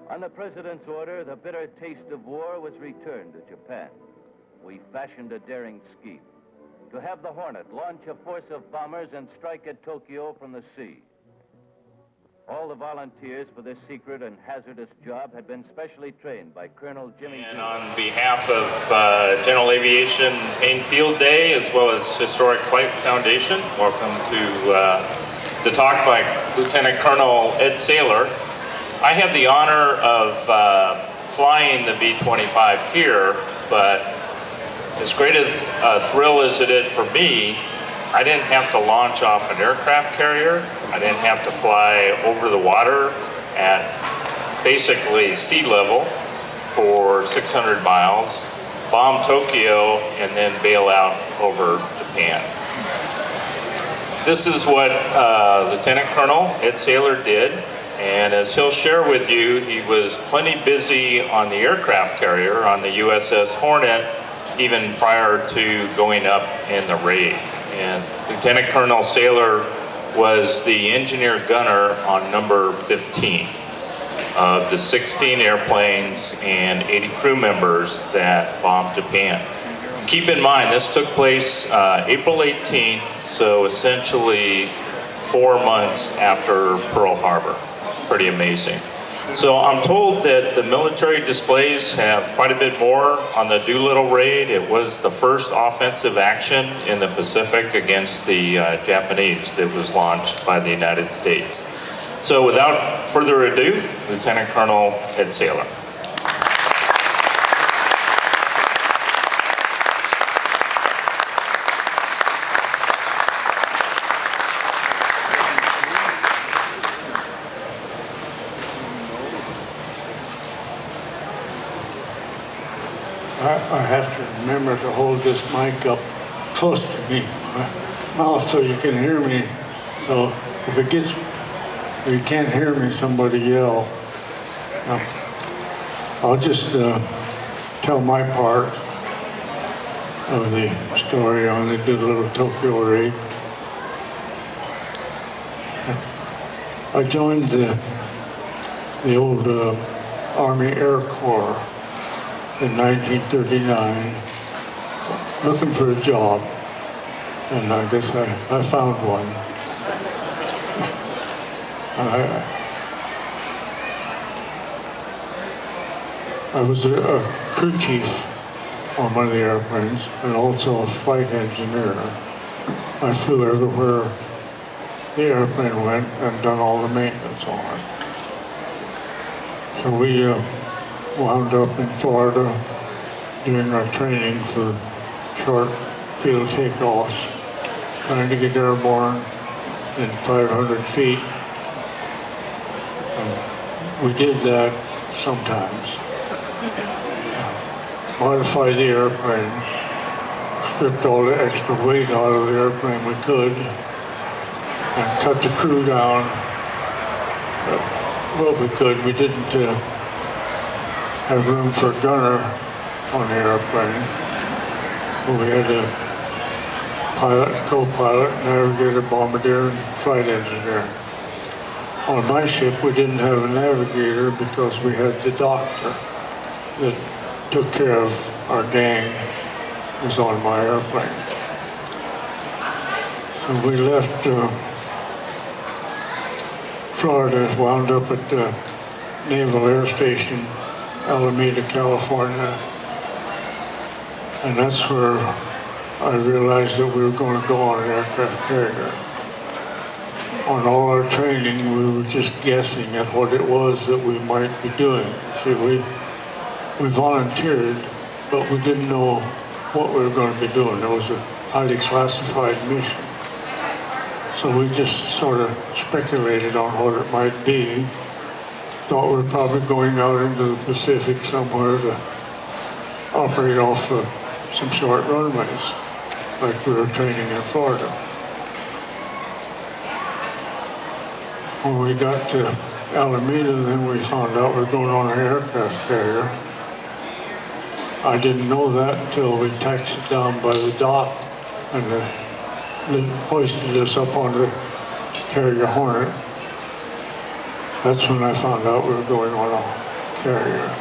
On the President's order, the bitter taste of war was returned to Japan. We fashioned a daring scheme to have the Hornet launch a force of bombers and strike at Tokyo from the sea. All the volunteers for this secret and hazardous job had been specially trained by Colonel Jimmy. And on behalf of General Aviation Paine Field Day, as well as Historic Flight Foundation, welcome to the talk by Lieutenant Colonel Ed Saylor. I have the honor of flying the B-25 here, but as great a thrill as it is for me, I didn't have to launch off an aircraft carrier. I didn't have to fly over the water at basically sea level for 600 miles, bomb Tokyo, and then bail out over Japan. This is what Lieutenant Colonel Ed Saylor did, and as he'll share with you, he was plenty busy on the aircraft carrier, on the USS Hornet, even prior to going up in the raid. And Lieutenant Colonel Saylor was the engineer gunner on number 15 of the 16 airplanes and 80 crew members that bombed Japan. Keep in mind, this took place April 18th, so essentially 4 months after Pearl Harbor. It's pretty amazing. So I'm told that the military displays have quite a bit more on the Doolittle Raid. It was the first offensive action in the Pacific against the Japanese that was launched by the United States. So without further ado, Lieutenant Colonel Ed Saylor. I have to remember to hold this mic up close to me, my mouth, so you can hear me. So if it gets, if you can't hear me, somebody yell. I'll just tell my part of the story on the Doolittle Tokyo Raid. I joined the old Army Air Corps in 1939, looking for a job, and I guess I found one. I was a crew chief on one of the airplanes and also a flight engineer. I flew everywhere the airplane went and done all the maintenance on it. So we wound up in Florida doing our training for short field takeoffs, trying to get airborne in 500 feet. We did that sometimes. Modified the airplane, stripped all the extra weight out of the airplane we could, and cut the crew down what we could. We didn't have room for a gunner on the airplane. But we had a pilot, co-pilot, navigator, bombardier, and flight engineer. On my ship, we didn't have a navigator because we had the doctor that took care of our gang, was on my airplane. So we left Florida, wound up at the Naval Air Station, Alameda, California, and that's where I realized that we were going to go on an aircraft carrier. On all our training, we were just guessing at what it was that we might be doing. See, we volunteered, but we didn't know what we were going to be doing. It was a highly classified mission. So we just sort of speculated on what it might be. Thought we were probably going out into the Pacific somewhere to operate off some short runways, like we were training in Florida. When we got to Alameda, then we found out we were going on an aircraft carrier. I didn't know that until we taxied down by the dock and they hoisted us up on the carrier Hornet. That's when I found out we were going on carrier.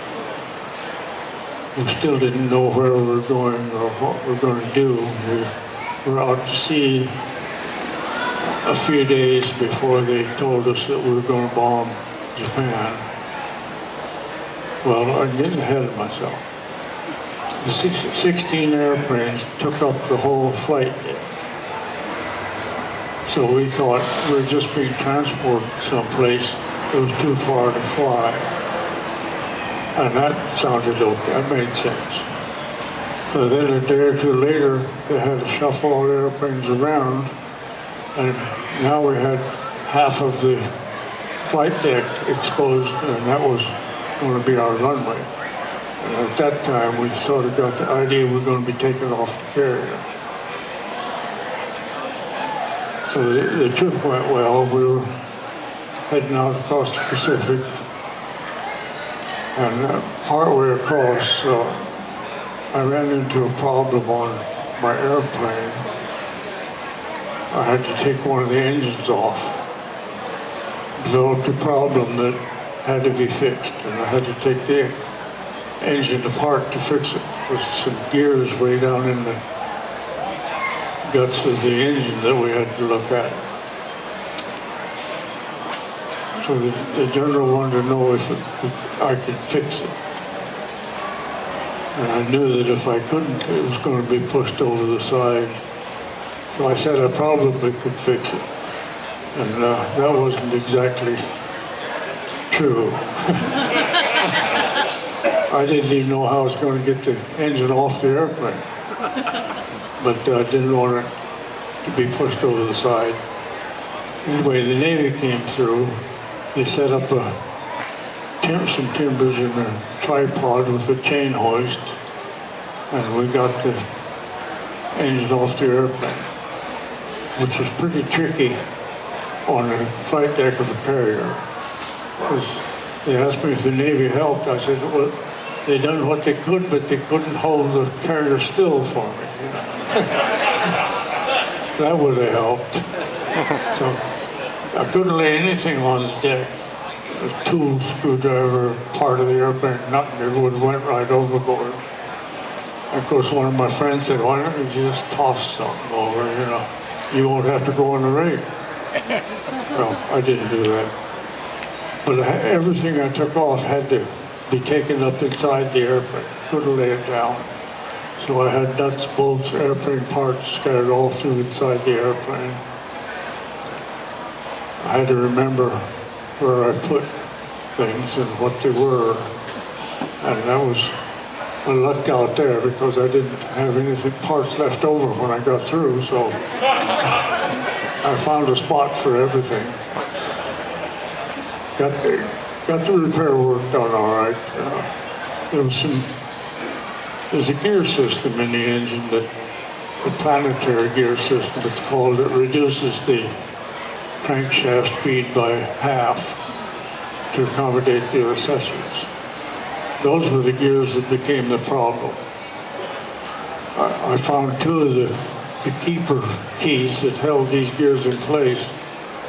We still didn't know where we were going or what we were going to do. We were out to sea a few days before they told us that we were going to bomb Japan. Well, I'm getting ahead of myself. The 16 airplanes took up the whole flight deck. So we thought we were just being transported someplace that was too far to fly. And that sounded okay, that made sense. So then a day or two later, they had to shuffle all the airplanes around, and now we had half of the flight deck exposed, and that was going to be our runway. And at that time, we sort of got the idea we were going to be taken off the carrier. So the trip went well. We were heading out across the Pacific, and partway across, I ran into a problem on my airplane. I had to take one of the engines off. Developed a problem that had to be fixed, and I had to take the engine apart to fix it. With some gears way down in the guts of the engine that we had to look at. So the general wanted to know if I could fix it. And I knew that if I couldn't, it was going to be pushed over the side. So I said I probably could fix it. And that wasn't exactly true. I didn't even know how I was going to get the engine off the airplane. But I didn't want it to be pushed over the side. Anyway, the Navy came through. They set up some timbers in a tripod with a chain hoist, and we got the engine off the airplane, which was pretty tricky on the flight deck of a carrier. Because they asked me if the Navy helped. I said, well, they done what they could, but they couldn't hold the carrier still for me. You know? That would have helped. So I couldn't lay anything on the deck. A tool, screwdriver, part of the airplane, nothing. It would have went right overboard. Of course, one of my friends said, why don't you just toss something over, you know? You won't have to go on the raid. Well, I didn't do that. But everything I took off had to be taken up inside the airplane. Couldn't lay it down. So I had nuts, bolts, airplane parts scattered all through inside the airplane. I had to remember where I put things and what they were. And that was, I lucked out there because I didn't have anything, parts left over when I got through, so I found a spot for everything. Got the repair work done all right. There's a gear system in the engine, that the Planetary gear system, it's called, that reduces the crankshaft speed by half to accommodate the accessories. Those were the gears that became the problem. I found two of the keeper keys that held these gears in place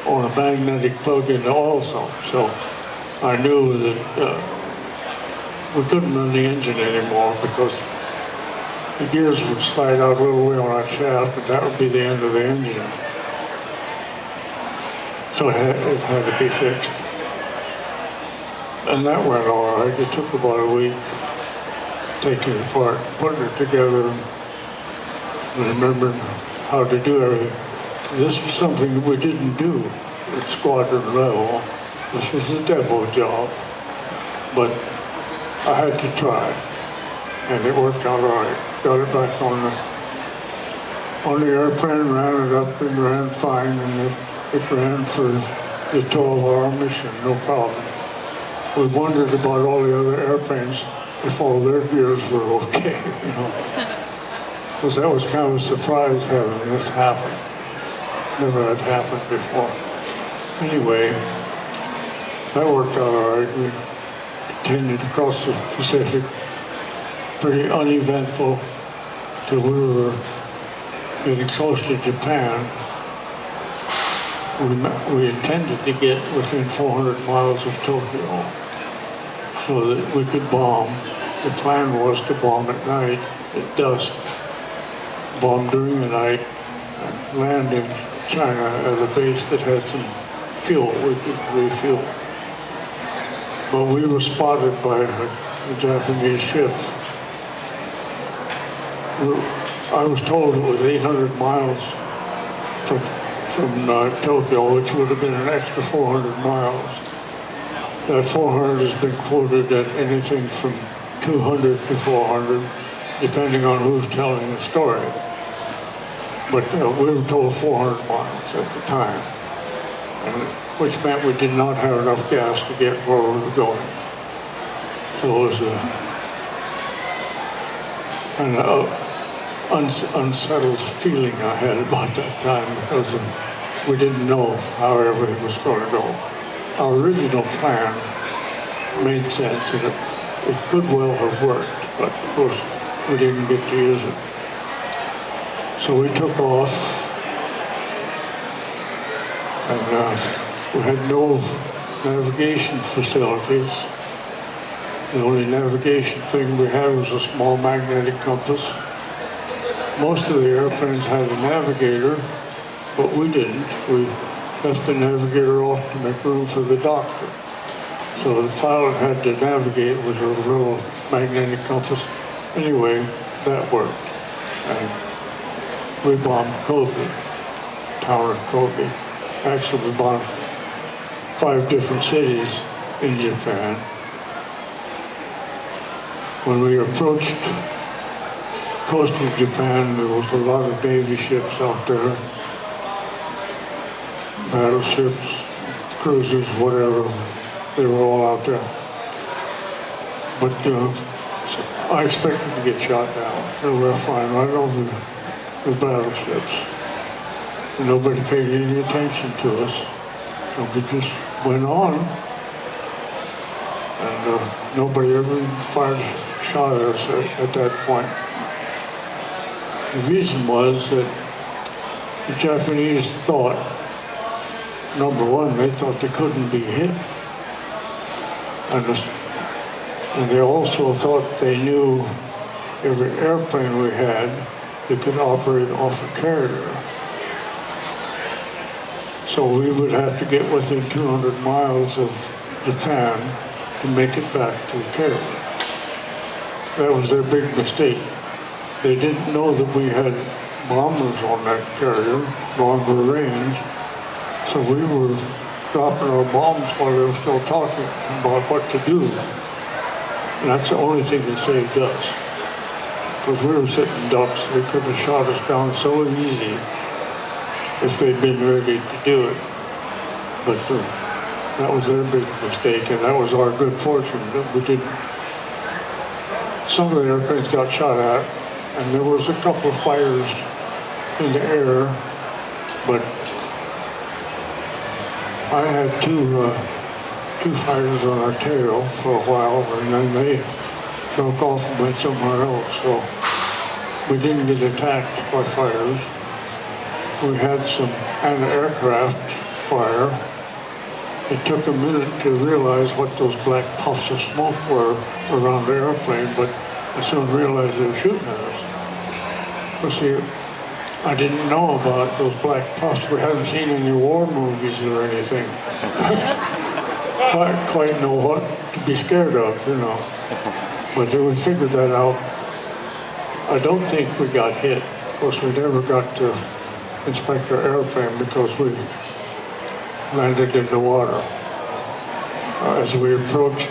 on a magnetic plug in the oil sump. So I knew that we couldn't run the engine anymore because the gears would slide out a little way on that shaft, and that would be the end of the engine. So it had to be fixed. And that went all right. It took about a week taking it apart, putting it together, and remembering how to do everything. This was something that we didn't do at squadron level. This was a depot job. But I had to try, and it worked out all right. Got it back on the airplane, ran it up, and ran fine, and it ran for the 12-hour mission, no problem. We wondered about all the other airplanes if all their gears were okay, you know. Because that was kind of a surprise having this happen. Never had happened before. Anyway, that worked out all right. We continued across the Pacific, pretty uneventful, till we were getting close to Japan. We intended to get within 400 miles of Tokyo. so that we could bomb. The plan was to bomb at night, at dusk, bomb during the night, and land in China at a base that had some fuel we could refuel. But we were spotted by a Japanese ship. I was told it was 800 miles from Tokyo, which would have been an extra 400 miles. That 400 has been quoted at anything from 200 to 400, depending on who's telling the story. But we were told 400 miles at the time, which meant we did not have enough gas to get where we were going. So it was an unsettled feeling I had about that time because we didn't know how everything was going to go. Our original plan made sense and it could well have worked, but of course we didn't get to use it. So we took off and we had no navigation facilities. The only navigation thing we had was a small magnetic compass. Most of the airplanes had a navigator, but we didn't. We left the navigator off to make room for the doctor. So the pilot had to navigate with a little magnetic compass. Anyway, that worked. And we bombed Kobe, town of Kobe. Actually, we bombed 5 different cities in Japan. When we approached the coast of Japan, there was a lot of Navy ships out there, battleships, cruisers, whatever. They were all out there. But I expected to get shot down. They were flying right over the battleships. And nobody paid any attention to us. So we just went on. And nobody ever fired a shot at us at that point. The reason was that the Japanese thought, number one, they thought they couldn't be hit. And they also thought they knew every airplane we had that could operate off a carrier. So we would have to get within 200 miles of Japan to make it back to the carrier. That was their big mistake. They didn't know that we had bombers on that carrier, longer range, so we were dropping our bombs while they were still talking about what to do. And that's the only thing that saved us. Because we were sitting ducks, they could have shot us down so easy if they'd been ready to do it. But that was their big mistake, and that was our good fortune that we didn't. Some of the airplanes got shot at, and there was a couple of fires in the air, but I had two fighters on our tail for a while, and then they broke off and went somewhere else. So we didn't get attacked by fighters. We had some anti-aircraft fire. It took a minute to realize what those black puffs of smoke were around the airplane, but I soon realized they were shooting at us. But see, I didn't know about those black puffs. We hadn't seen any war movies or anything. Quite know what to be scared of, you know. But we figured that out. I don't think we got hit. Of course, we never got to inspect our airplane because we landed in the water. As we approached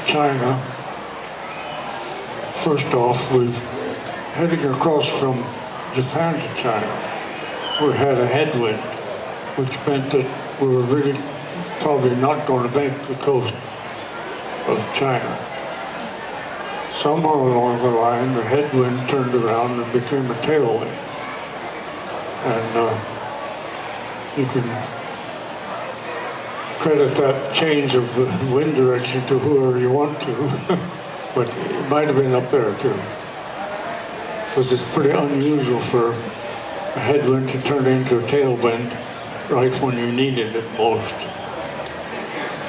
China, first off, we heading across from Japan to China. We had a headwind, which meant that we were really probably not going to make the coast of China. Somewhere along the line, the headwind turned around and became a tailwind. And you can credit that change of the wind direction to whoever you want to, but it might have been up there too. Because it's pretty unusual for a headwind to turn into a tailwind right when you needed it most.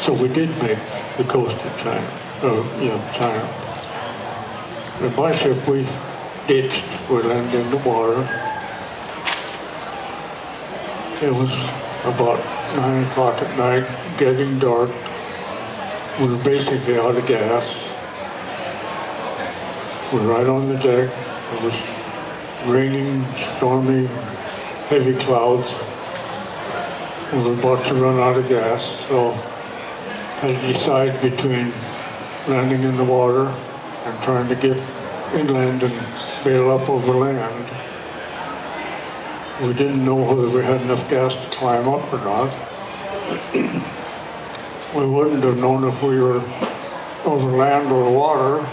So we did make the coast of China, China. And my ship, we ditched, we landed in the water. It was about 9 o'clock at night, getting dark. We were basically out of gas. We were right on the deck. It was raining, stormy, heavy clouds. We were about to run out of gas, so I had to decide between landing in the water and trying to get inland and bail up over land. We didn't know whether we had enough gas to climb up or not. We wouldn't have known if we were over land or water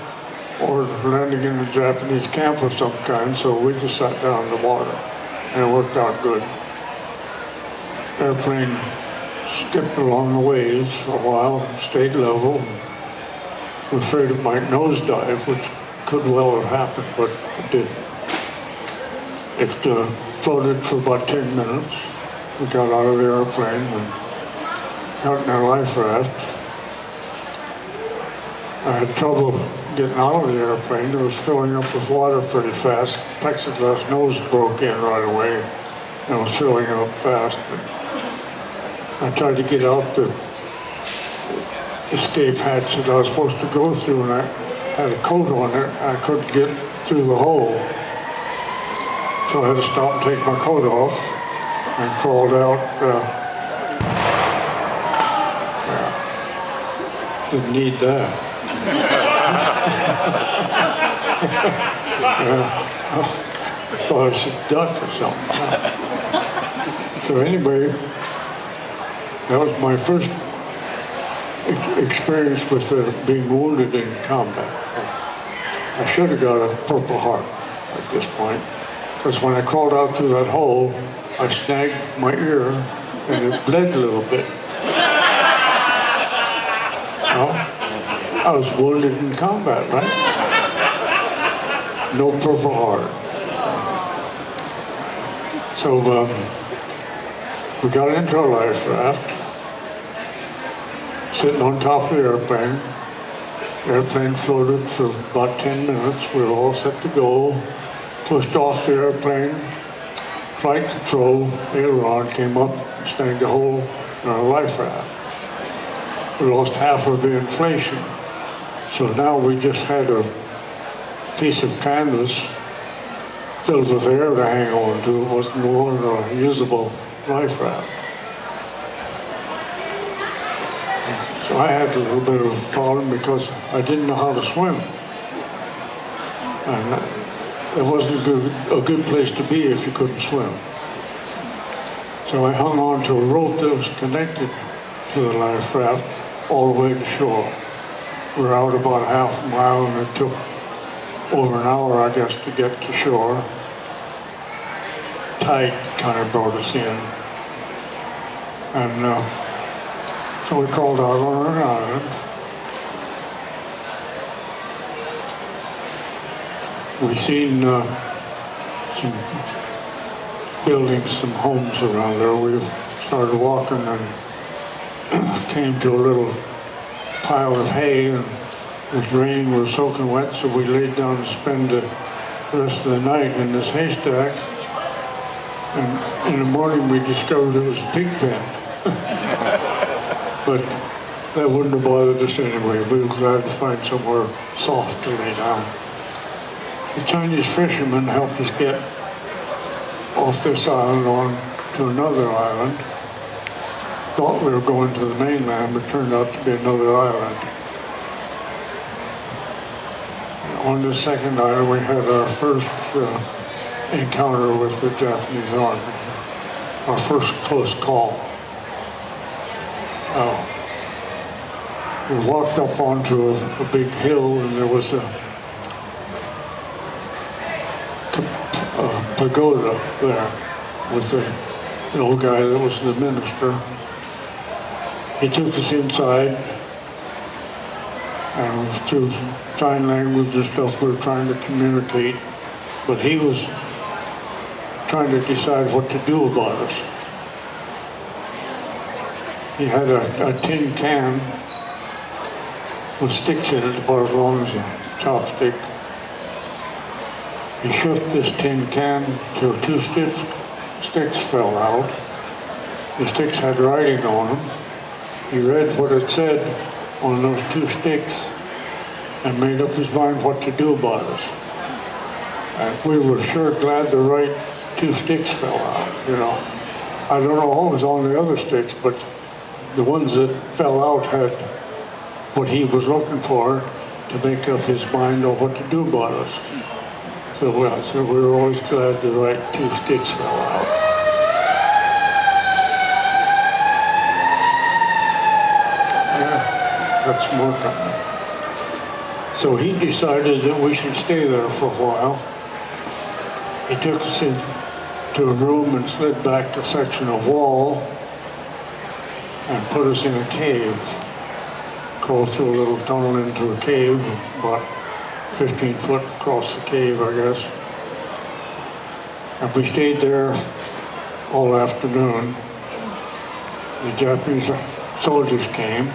or landing in a Japanese camp of some kind, so we just sat down in the water, and it worked out good. Airplane skipped along the waves for a while, stayed level. We're afraid it might nosedive, which could well have happened, but it didn't. It floated for about 10 minutes. We got out of the airplane and got in our life raft. I had trouble getting out of the airplane. It was filling up with water pretty fast. Plexiglass nose broke in right away and it was filling up fast. I tried to get out the escape hatch that I was supposed to go through, and I had a coat on it. I couldn't get through the hole. So I had to stop and take my coat off and crawled out. Didn't need that. I thought I should duck or something. So anyway, that was my first experience with being wounded in combat. I should have got a Purple Heart at this point, because when I crawled out through that hole, I snagged my ear and it bled a little bit. Well, I was wounded in combat, right? No Purple Heart. So we got into a life raft, sitting on top of the airplane. The airplane floated for about 10 minutes. We were all set to go. Pushed off the airplane. Flight control aileron came up and snagged a hole in our life raft. We lost half of the inflation. So now we just had a piece of canvas filled with air to hang on to. It wasn't more than a usable life raft. So I had a little bit of a problem because I didn't know how to swim. And it wasn't a good place to be if you couldn't swim. So I hung on to a rope that was connected to the life raft all the way to shore. We were out about half a mile and it took over an hour, I guess, to get to shore. Tide kind of brought us in. And so we crawled out on an island. We seen some buildings, some homes around there. We started walking and came to a little pile of hay, and it was raining, we were soaking wet, so we laid down to spend the rest of the night in this haystack. And in the morning we discovered it was a pig pen. But that wouldn't have bothered us anyway. We were glad to find somewhere soft to lay down. The Chinese fishermen helped us get off this island on to another island. Thought we were going to the mainland, but turned out to be another island. On the second island, we had our first encounter with the Japanese Army, our first close call. We walked up onto a big hill, and there was a pagoda there with the old guy that was the minister. He took us inside, and through sign language and stuff we were trying to communicate, but he was trying to decide what to do about us. He had a tin can with sticks in it about as long as a chopstick. He shook this tin can till two sticks fell out. The sticks had writing on them. He read what it said on those two sticks and made up his mind what to do about us. And we were sure glad the right two sticks fell out, you know. I don't know what was on the other sticks, but the ones that fell out had what he was looking for to make up his mind on what to do about us. So we were always glad the right two sticks fell out. Yeah, that's more coming. So he decided that we should stay there for a while. He took us into a room and slid back a section of wall and put us in a cave. Crawled through a little tunnel into a cave, about 15 foot across the cave, I guess. And we stayed there all afternoon. The Japanese soldiers came.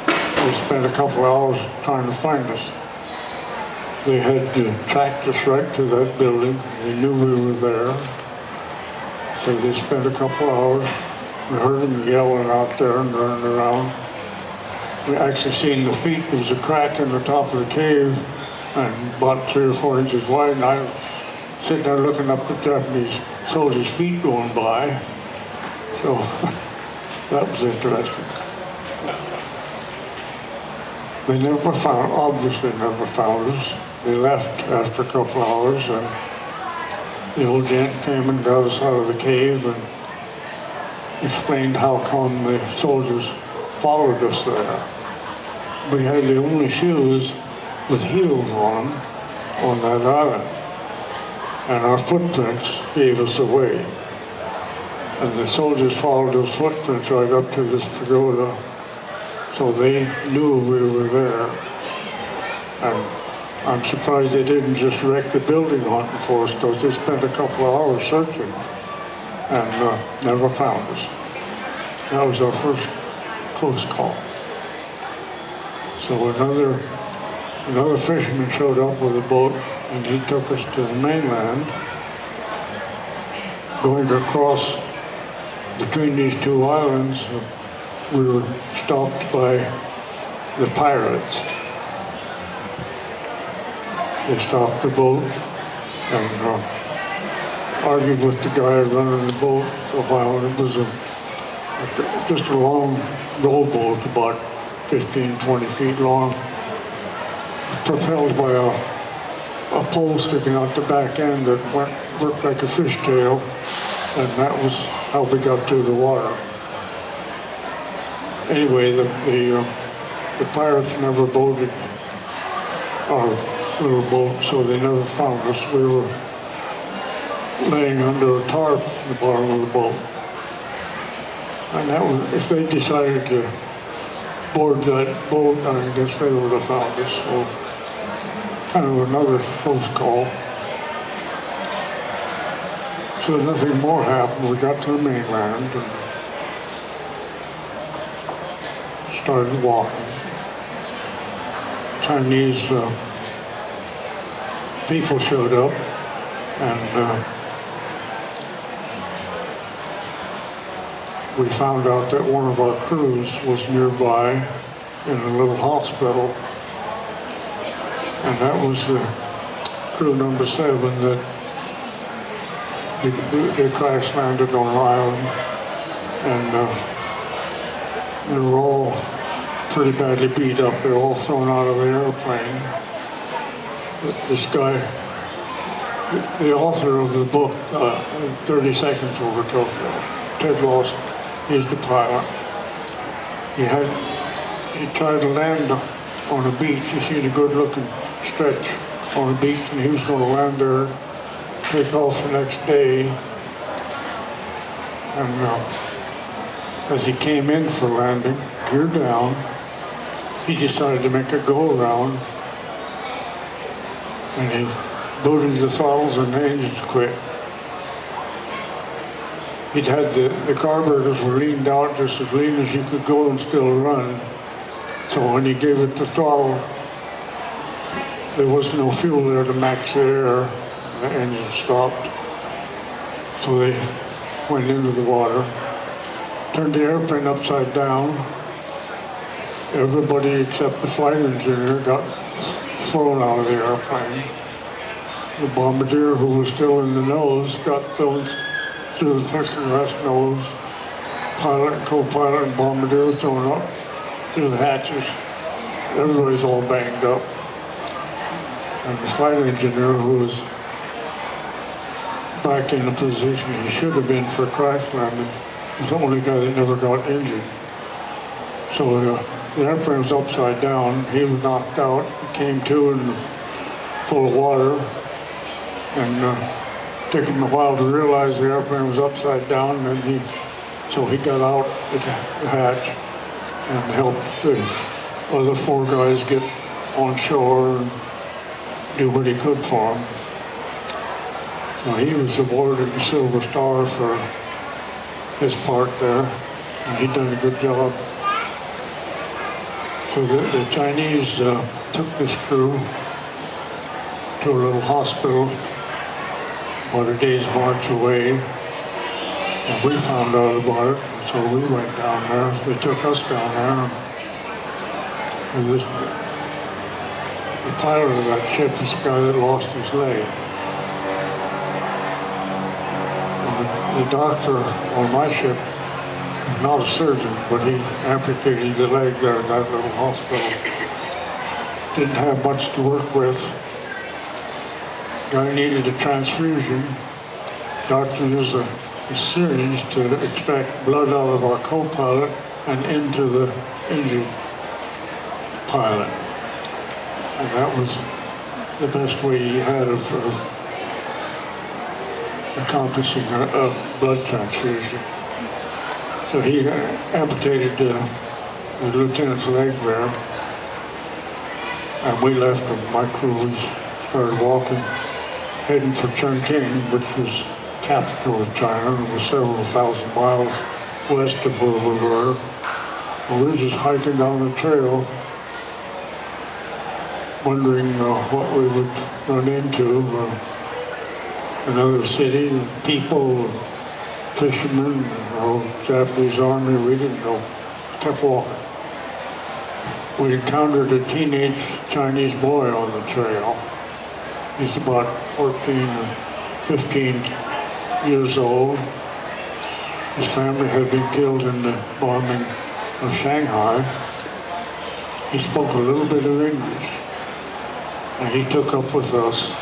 They spent a couple hours trying to find us. They had tracked us right to that building. They knew we were there. So they spent a couple hours. We heard them yelling out there and running around. We actually seen the feet. There was a crack in the top of the cave and about 3 or 4 inches wide. And I was sitting there looking up at Japanese soldiers' feet going by. So that was interesting. They obviously never found us. They left after a couple hours, and the old gent came and got us out of the cave and explained how come the soldiers followed us there. We had the only shoes with heels on them on that island, and our footprints gave us away. And the soldiers followed those footprints right up to this pagoda, so they knew we were there. And I'm surprised they didn't just wreck the building hunting for us, because they spent a couple of hours searching and never found us. That was our first close call. So another fisherman showed up with a boat, and he took us to the mainland. Going across between these two islands, we were stopped by the pirates. They stopped the boat and argued with the guy running the boat for a while. It was just a long rowboat, about 15, 20 feet long, propelled by a pole sticking out the back end that worked like a fishtail, and that was how we got through the water. Anyway, the pirates never boarded our little boat, so they never found us. We were laying under a tarp in the bottom of the boat. And that was, if they decided to board that boat, I guess they would have found us. So kind of another close call. So nothing more happened. We got to the mainland and started walking. Chinese people showed up, and we found out that one of our crews was nearby in a little hospital, and that was the crew number 7 that they crash landed on an island, and they were all pretty badly beat up. They were all thrown out of the airplane. This guy, the author of the book, 30 Seconds Over Tokyo, Ted Lawson, he's the pilot. He tried to land on a beach. You see the good-looking stretch on a beach, and he was going to land there, take off the next day. And as he came in for landing, gear down, he decided to make a go-around, and he booted the throttles and the engines quit. he'd had the carburetors were leaned out just as lean as you could go and still run. So when he gave it the throttle, there was no fuel there to match the air. The engine stopped. So they went into the water, turned the airplane upside down. Everybody except the flight engineer got thrown out of the airplane. The bombardier, who was still in the nose, got thrown through the plexiglass nose. Pilot and co-pilot and bombardier thrown up through the hatches. Everybody's all banged up. And the flight engineer, who was back in the position he should have been for crash landing, was the only guy that never got injured. So the airplane was upside down. He was knocked out. He came to and full of water. And took him a while to realize the airplane was upside down. And so he got out the hatch and helped the other 4 guys get on shore and do what he could for them. So he was awarded the Silver Star for his part there, and he'd done a good job. So the Chinese took this crew to a little hospital about a day's march away, and we found out about it, and so we went down there. They took us down there, and the pilot of that ship is the guy that lost his leg. The doctor on my ship, not a surgeon, but he amputated the leg there in that little hospital. Didn't have much to work with. Guy needed a transfusion. Doctor used a syringe to extract blood out of our co-pilot and into the injured pilot. And that was the best way he had of accomplishing a blood transfusion. So he amputated the lieutenant's leg there, and we left him. My crew started walking, heading for Chongqing, which was capital of China. It was several thousand miles west of where we were. And we were just hiking down the trail, wondering what we would run into. Another city, people, fishermen, Japanese army, we didn't know. Kept walking. We encountered a teenage Chinese boy on the trail. He's about 14 or 15 years old. His family had been killed in the bombing of Shanghai. He spoke a little bit of English, and he took up with us.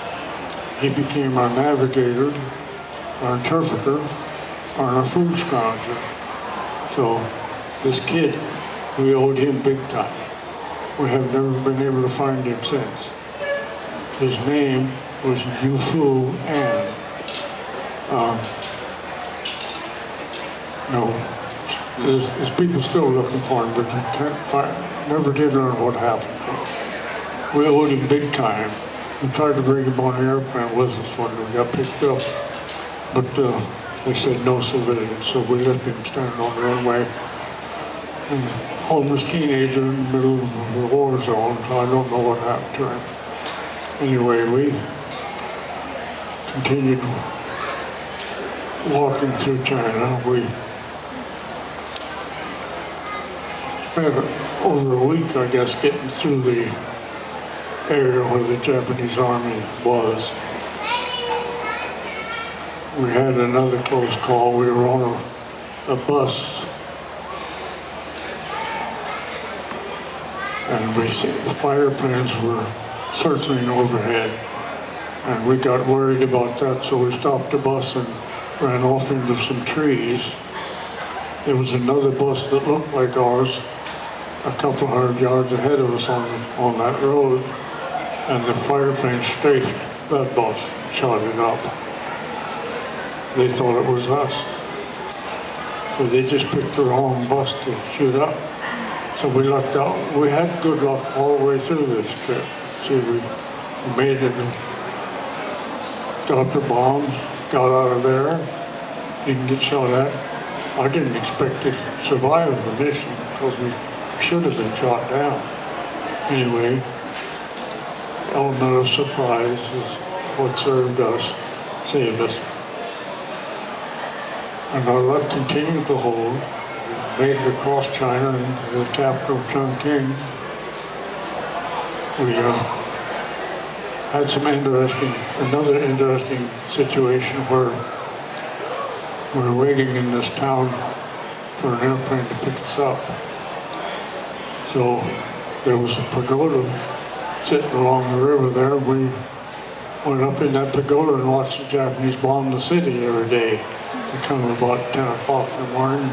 He became our navigator, our interpreter, and our food scrounger. So this kid, we owed him big time. We have never been able to find him since. His name was Yufu An. There's people still looking for him, but you can't find, never did learn what happened. We owed him big time. We tried to bring him on the airplane with us when we got picked up, but they said no civilians, so we left him standing on the runway. And a homeless teenager in the middle of the war zone, so I don't know what happened to him. Anyway, we continued walking through China. We spent over a week, I guess, getting through the area where the Japanese army was. We had another close call. We were on a bus, and the fighter planes were circling overhead, and we got worried about that, so we stopped the bus and ran off into some trees. There was another bus that looked like ours a couple hundred yards ahead of us on that road, and the fighter plane strafed that bus, shot it up. They thought it was us. So they just picked the wrong bus to shoot up. So we lucked out. We had good luck all the way through this trip. See, we made it, dropped the bombs, got out of there, didn't get shot at. I didn't expect to survive the mission because we should have been shot down. Anyway, element of surprise is what saved us. And our luck continued to hold. We made it across China into the capital, Chongqing. We had another interesting situation where we were waiting in this town for an airplane to pick us up. So there was a pagoda sitting along the river there. We went up in that pagoda and watched the Japanese bomb the city every day. They come about 10 o'clock in the morning,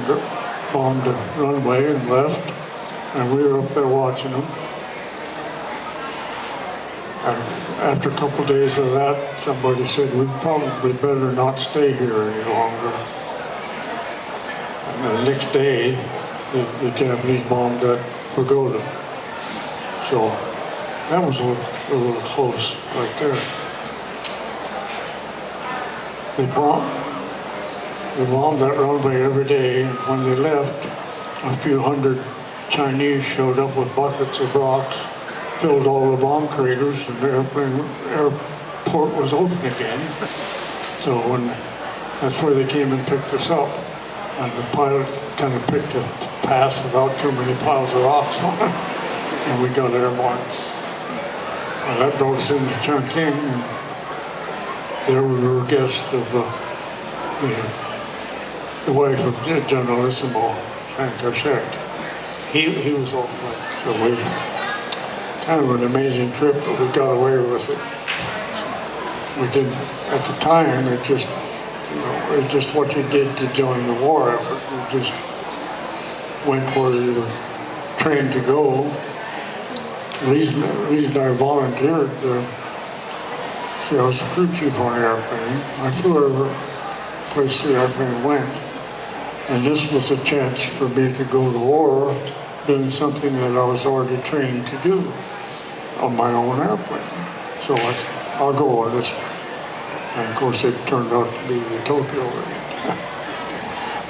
bombed the runway and left, and we were up there watching them. And after a couple of days of that, somebody said, we probably better not stay here any longer. And the next day, the Japanese bombed that pagoda. So that was a little close right there. They bombed that runway every day, and when they left, a few hundred Chinese showed up with buckets of rocks, filled all the bomb craters, and the airport was open again. So that's where they came and picked us up. And the pilot kind of picked a path without too many piles of rocks on it, and we got airborne. And that brought us into Chongqing, and there we were guests of the wife of Generalissimo, Sankar. He was off like, so we kind of an amazing trip, but we got away with it. We didn't, at the time, it was just what you did to join the war effort. You just went where you were trained to go. The reason I volunteered, I was a crew chief on the airplane. I flew every place the airplane went. And this was a chance for me to go to war doing something that I was already trained to do on my own airplane. So I'll go on this. And of course it turned out to be the Tokyo Raid.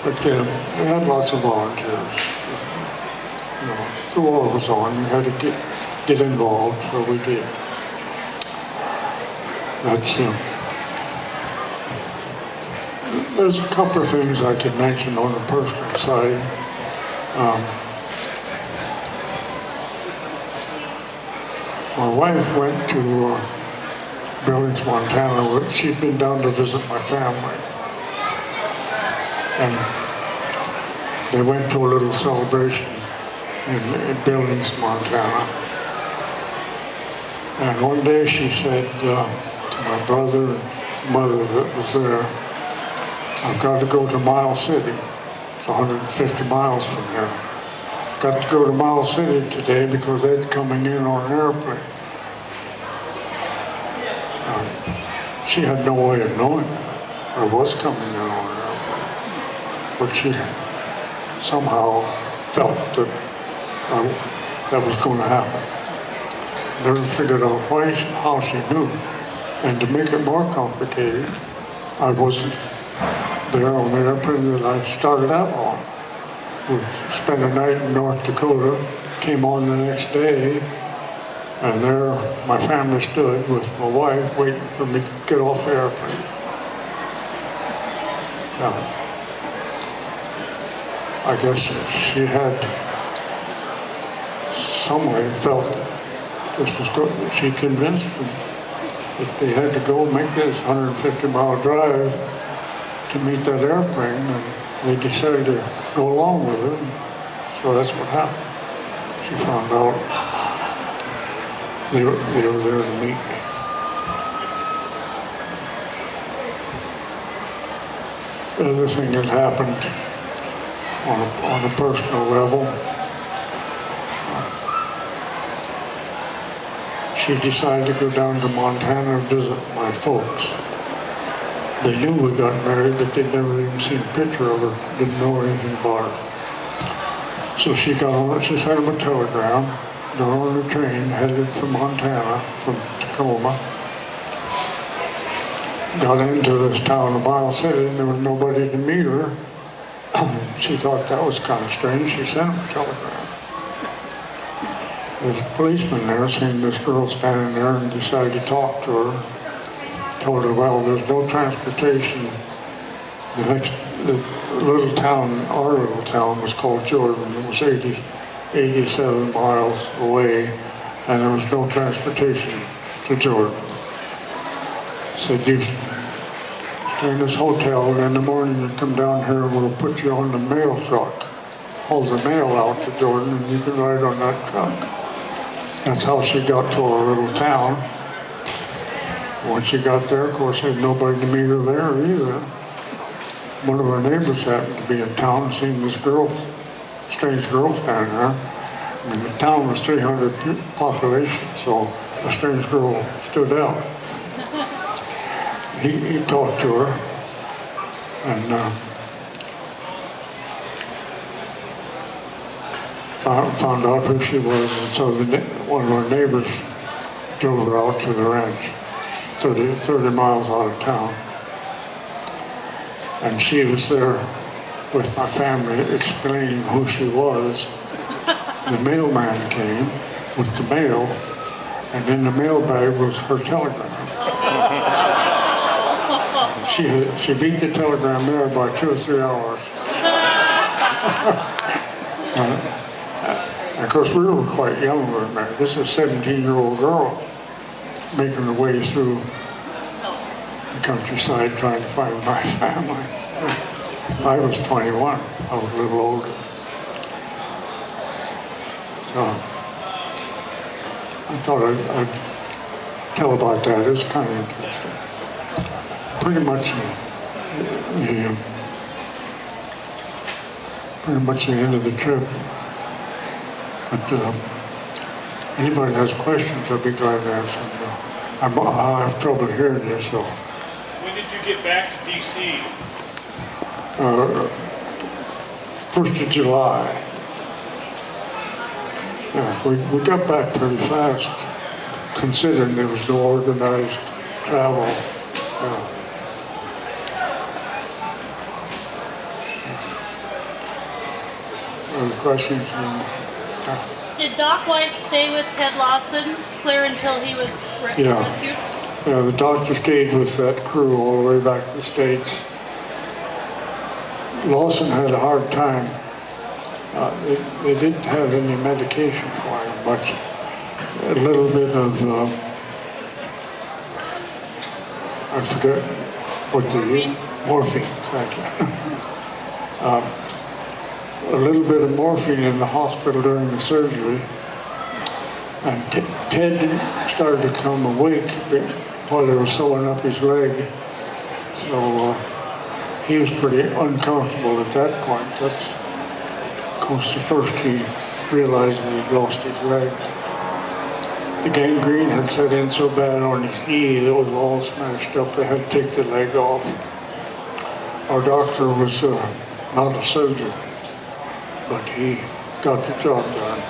But we had lots of volunteers. The war was on, you had to get involved, so we did. There's a couple of things I could mention on the personal side. My wife went to Billings, Montana. She'd been down to visit my family. And they went to a little celebration in Billings, Montana. And one day she said to my brother and mother that was there, I've got to go to Miles City. It's 150 miles from here. Got to go to Miles City today because they're coming in on an airplane. She had no way of knowing that I was coming in on an airplane. But she somehow felt that that was going to happen. Never figured out how she knew. And to make it more complicated, I wasn't there on the airplane that I started out on. We spent a night in North Dakota, came on the next day, and there my family stood with my wife waiting for me to get off the airplane. Now, I guess she had some way felt this was good. She convinced them if they had to go make this 150-mile drive to meet that airplane, and they decided to go along with it. So that's what happened. She found out they were there to meet me. The other thing that happened on a personal level, she decided to go down to Montana and visit my folks. They knew we got married, but they'd never even seen a picture of her, didn't know anything about her. So she sent them a telegram, got on the train, headed for Montana from Tacoma. got into this town of Miles City, and there was nobody to meet her. She thought that was kind of strange. She sent him a telegram. There's a policeman there, seen this girl standing there, and decided to talk to her. Told her, well, there's no transportation. The little town, our little town, was called Jordan. It was 87 miles away, and there was no transportation to Jordan. Said, you stay in this hotel, and in the morning you come down here and we'll put you on the mail truck. Haul the mail out to Jordan, and you can ride on that truck. That's how she got to our little town. Once she got there, of course, there's nobody to meet her there either. One of our neighbors happened to be in town and seen this girl, strange girl standing there. I mean, the town was 300 population, so a strange girl stood out. He talked to her, and found out who she was, and so one of our neighbors drove her out to the ranch, 30 miles out of town. And she was there with my family explaining who she was. The mailman came with the mail, and in the mail bag was her telegram. She beat the telegram there by 2 or 3 hours. And of course, we were quite young when we were married. This is a 17-year-old girl making her way through the countryside trying to find my family. I was 21. I was a little older. So I thought I'd tell about that. It's kind of interesting. Pretty much the end of the trip. But anybody has questions, I'll be glad to answer them. I have trouble hearing you, so. When did you get back to D.C.? 1st of July. Yeah, we got back pretty fast, considering there was no organized travel. Other questions? Did Doc White stay with Ted Lawson clear until he was rescued? Yeah, the doctor stayed with that crew all the way back to the States. Lawson had a hard time. They didn't have any medication for him, much. A little bit of, I forget what they used. Morphine, thank you. A little bit of morphine in the hospital during the surgery. And Ted started to come awake while they were sewing up his leg. So he was pretty uncomfortable at that point. That's, of course, the first he realized that he'd lost his leg. The gangrene had set in so bad on his knee that it was all smashed up. They had to take the leg off. Our doctor was not a surgeon, but he got the job done.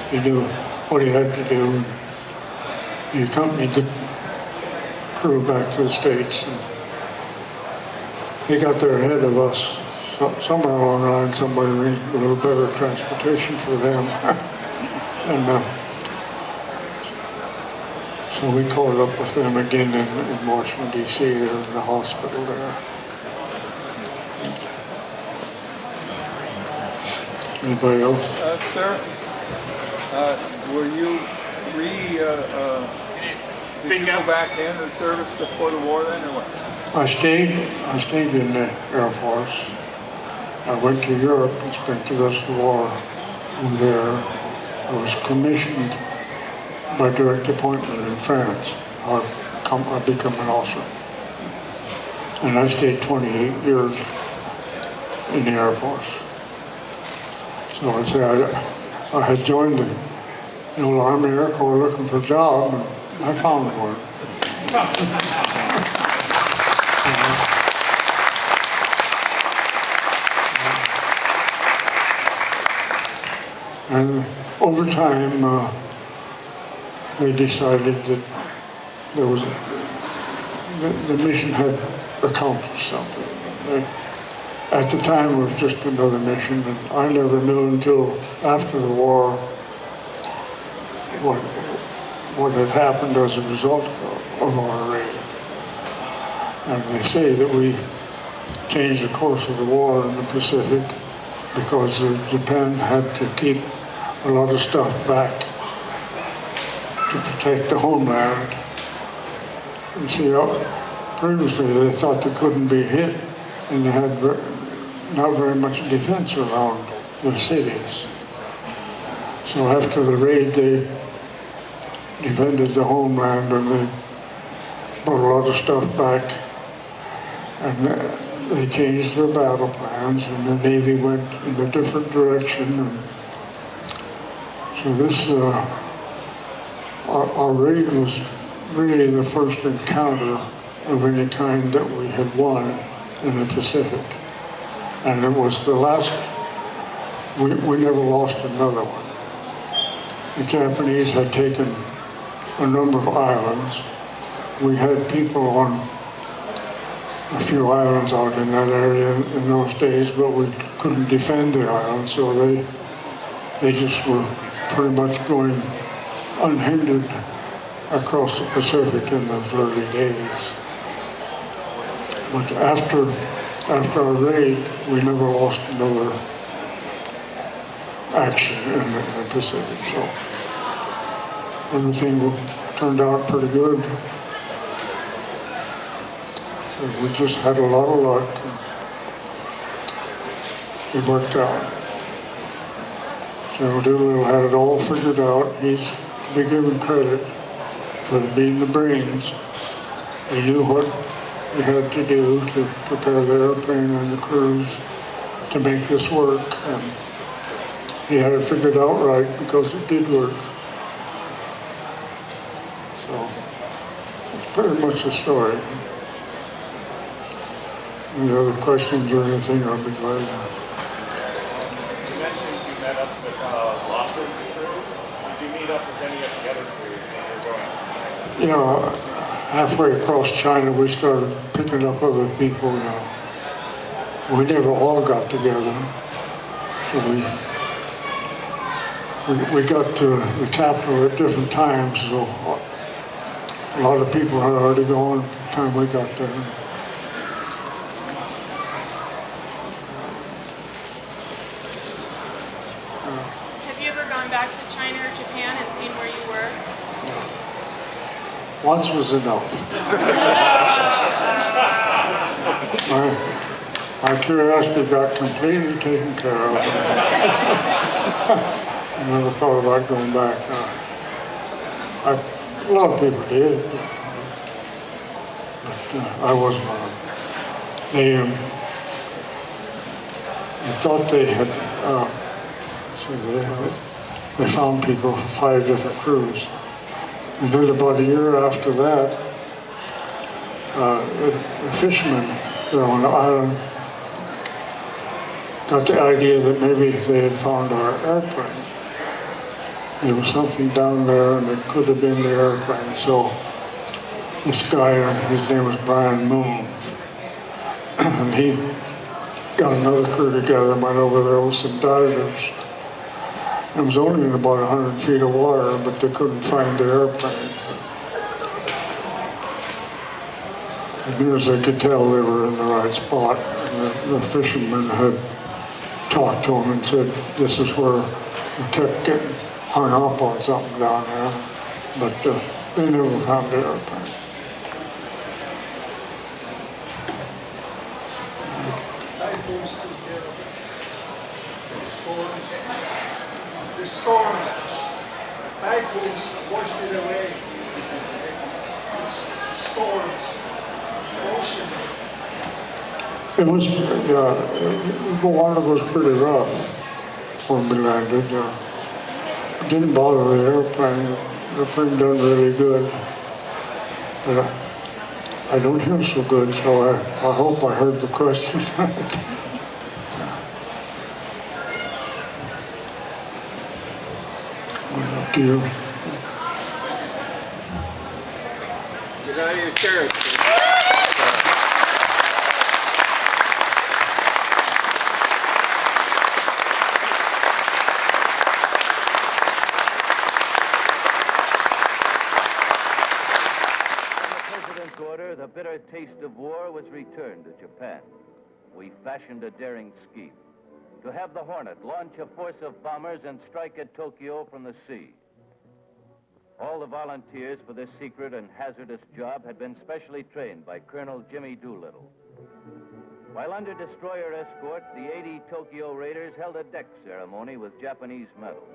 He knew what he had to do. He accompanied the crew back to the States. And they got there ahead of us. Somewhere along the line, somebody arranged a little better transportation for them. And so we caught up with them again in Washington, D.C., in the hospital there. Anybody else? Sir, were you did you go back into the service before the war then, or what? I stayed in the Air Force. I went to Europe and spent the rest of the war there. I was commissioned by direct appointment in France. I became an officer. And I stayed 28 years in the Air Force. So I'd say I had joined the old Army Air Corps looking for a job, and I found one. And over time, they decided that there was the mission had accomplished something. At the time, it was just another mission, and I never knew until after the war what had happened as a result of our raid. And they say that we changed the course of the war in the Pacific because Japan had to keep a lot of stuff back to protect the homeland. You see, previously they thought they couldn't be hit, and they had not very much defense around their cities. So after the raid, they defended the homeland, and they brought a lot of stuff back, and they changed their battle plans, and the Navy went in a different direction. And so this, our raid was really the first encounter of any kind that we had won in the Pacific. And it was the last, we never lost another one. The Japanese had taken a number of islands. We had people on a few islands out in that area in those days, but we couldn't defend the islands, so they just were pretty much going unhindered across the Pacific in those early days. But after our raid, we never lost another action in the Pacific, so everything turned out pretty good. So we just had a lot of luck. It worked out. General Doolittle had it all figured out. He's to be given credit for being the brains. He knew what he had to do to prepare the airplane and the crews to make this work. And he had it figured out right because it did work. So it's pretty much the story. Any other questions or anything, I'll be glad. You mentioned you met up with Lawson's crew. Did you meet up with any of the other crews when you were going? Halfway across China, we started picking up other people. We never all got together. So we got to the capital at different times, so a lot of people had already gone by the time we got there. Have you ever gone back to China or Japan and seen where you were? Once was enough. My curiosity got completely taken care of. I never thought about going back. A lot of people did, but I wasn't on it. They thought they had, they found people from 5 different crews. And then about a year after that, the fishermen there on the island got the idea that maybe they had found our airplane. There was something down there and it could have been the airplane. So this guy, his name was Brian Moon, and he got another crew together and went over there with some divers. It was only in about 100 feet of water, but they couldn't find the airplane. As near as they could tell, they were in the right spot. And the fishermen had talked to them and said, this is where we kept getting hung up on something down there. But they never found the airplane. The storms, typhoons washed it away. Storms, ocean. It was, the water was pretty rough when we landed. It didn't bother the airplane. The airplane done really good. But I don't hear so good, so I hope I heard the question right. Up to you. Get out of your chair. bitter taste of war was returned to Japan. We fashioned a daring scheme to have the Hornet launch a force of bombers and strike at Tokyo from the sea. All the volunteers for this secret and hazardous job had been specially trained by Colonel Jimmy Doolittle. While under destroyer escort, the 80 Tokyo Raiders held a deck ceremony with Japanese medals.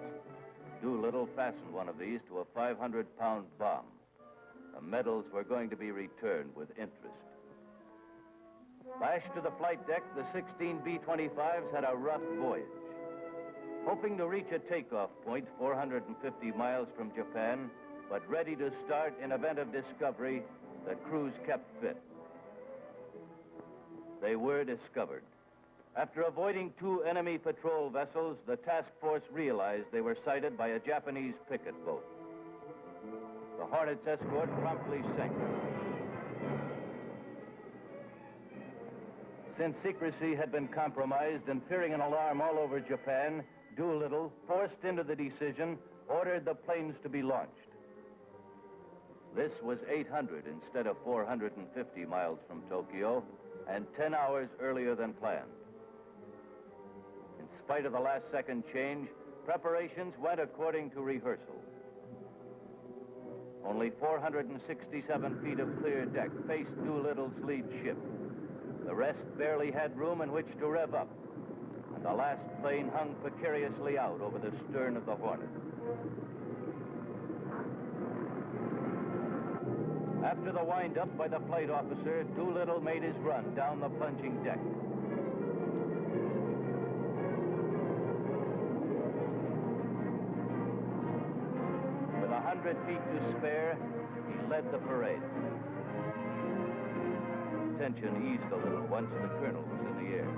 Doolittle fastened one of these to a 500-pound bomb. The medals were going to be returned with interest. Lashed to the flight deck, the 16 B-25s had a rough voyage. Hoping to reach a takeoff point 450 miles from Japan, but ready to start in event of discovery, the crews kept fit. They were discovered. After avoiding 2 enemy patrol vessels, the task force realized they were sighted by a Japanese picket boat. The Hornet's escort promptly sank. Since secrecy had been compromised and fearing an alarm all over Japan, Doolittle, forced into the decision, ordered the planes to be launched. This was 800 instead of 450 miles from Tokyo, and 10 hours earlier than planned. In spite of the last-second change, preparations went according to rehearsal. Only 467 feet of clear deck faced Doolittle's lead ship. The rest barely had room in which to rev up, and the last plane hung precariously out over the stern of the Hornet. After the wind-up by the flight officer, Doolittle made his run down the plunging deck. With 100 feet to spare, he led the parade. Tension eased a little once the colonel was in the air.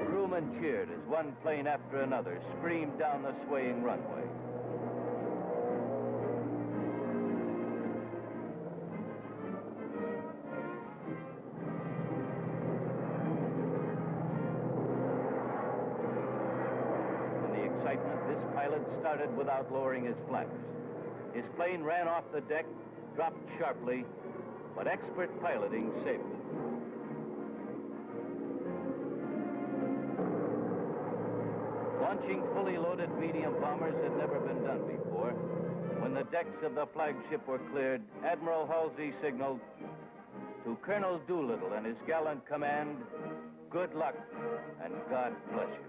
Crewmen cheered as one plane after another screamed down the swaying runway. In the excitement, this pilot started without lowering his flaps. His plane ran off the deck, dropped sharply, but expert piloting saved it. Launching fully loaded medium bombers had never been done before. When the decks of the flagship were cleared, Admiral Halsey signaled, "To Colonel Doolittle and his gallant command, good luck and God bless you."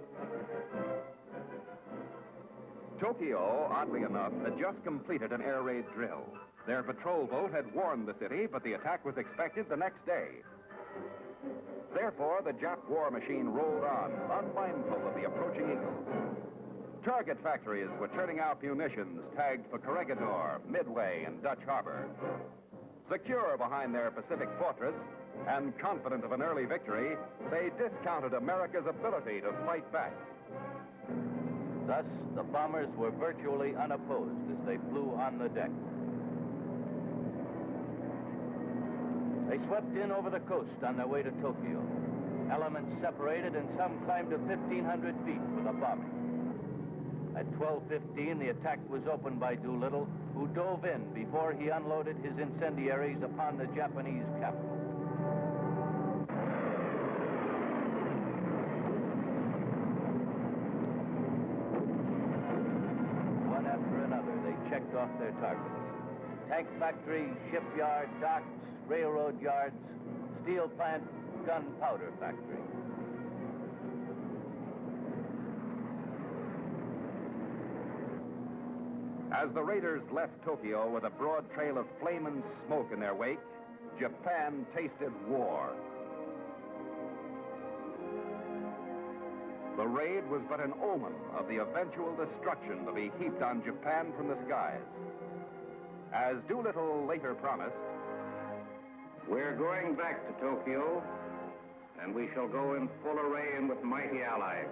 Tokyo, oddly enough, had just completed an air raid drill. Their patrol boat had warned the city, but the attack was expected the next day. Therefore, the Jap war machine rolled on, unmindful of the approaching Eagles. Target factories were turning out munitions tagged for Corregidor, Midway, and Dutch Harbor. Secure behind their Pacific fortress and confident of an early victory, they discounted America's ability to fight back. Thus, the bombers were virtually unopposed as they flew on the deck. They swept in over the coast on their way to Tokyo. Elements separated and some climbed to 1,500 feet for the bombing. At 12:15, the attack was opened by Doolittle, who dove in before he unloaded his incendiaries upon the Japanese capital. One after another, they checked off their targets. Tank factory, shipyard, docks, railroad yards, steel plant, gunpowder factory. As the raiders left Tokyo with a broad trail of flame and smoke in their wake, Japan tasted war. The raid was but an omen of the eventual destruction to be heaped on Japan from the skies. As Doolittle later promised, "We're going back to Tokyo, and we shall go in full array and with mighty allies.